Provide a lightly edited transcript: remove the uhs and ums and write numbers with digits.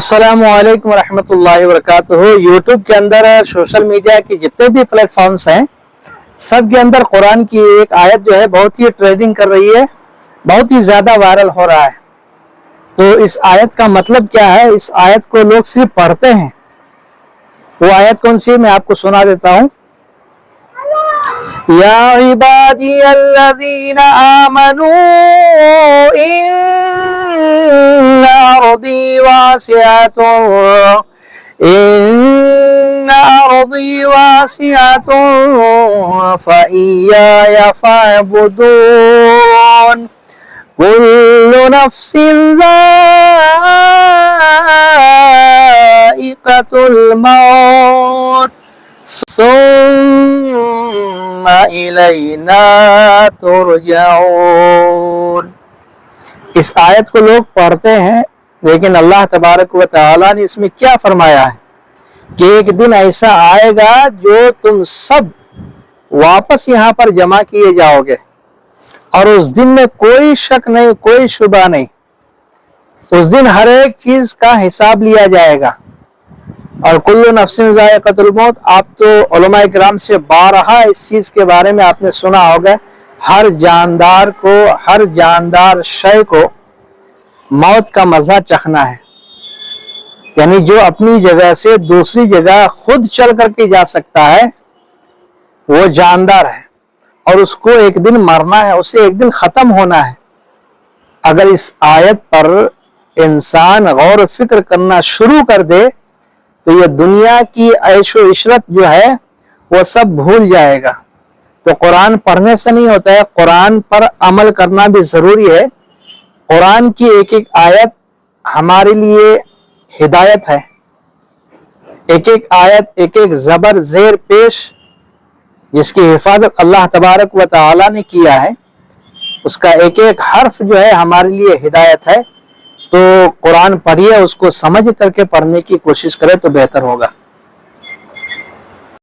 السلام علیکم ورحمۃ اللہ وبرکاتہ۔ یوٹیوب کے اندر سوشل میڈیا کی جتنے بھی پلیٹ فارمز ہیں سب کے اندر قرآن کی ایک آیت جو ہے بہت ہی ٹرینڈنگ کر رہی ہے، بہت ہی زیادہ وائرل ہو رہا ہے۔ تو اس آیت کا مطلب کیا ہے؟ اس آیت کو لوگ صرف پڑھتے ہیں۔ وہ آیت کون سی ہے میں آپ کو سنا دیتا ہوں۔ یا عبادی الذین آمنوا ان ارضی واسعۃ فإیایا فاعبدون کل نفس ذائقۃ الموت ثم الینا ترجعون۔ اس آیت کو لوگ پڑھتے ہیں، لیکن اللہ تبارک و تعالیٰ نے اس میں کیا فرمایا ہے کہ ایک دن ایسا آئے گا جو تم سب واپس یہاں پر جمع کیے جاؤ گے، اور اس دن میں کوئی شک نہیں، کوئی شبہ نہیں۔ اس دن ہر ایک چیز کا حساب لیا جائے گا۔ اور کل نفس ذائقۃ الموت، آپ تو علماء کرام سے بارہا اس چیز کے بارے میں آپ نے سنا ہوگا، ہر جاندار کو، ہر جاندار شے کو موت کا مزہ چکھنا ہے۔ یعنی جو اپنی جگہ سے دوسری جگہ خود چل کر کے جا سکتا ہے وہ جاندار ہے، اور اس کو ایک دن مرنا ہے، اسے ایک دن ختم ہونا ہے۔ اگر اس آیت پر انسان غور و فکر کرنا شروع کر دے تو یہ دنیا کی عیش و عشرت جو ہے وہ سب بھول جائے گا۔ تو قرآن پڑھنے سے نہیں ہوتا ہے، قرآن پر عمل کرنا بھی ضروری ہے۔ قرآن کی ایک ایک آیت ہمارے لیے ہدایت ہے، ایک ایک آیت، ایک ایک زبر زیر پیش جس کی حفاظت اللہ تبارک و تعالیٰ نے کیا ہے، اس کا ایک ایک حرف جو ہے ہمارے لیے ہدایت ہے۔ تو قرآن پڑھیے، اس کو سمجھ کر کے پڑھنے کی کوشش کرے تو بہتر ہوگا۔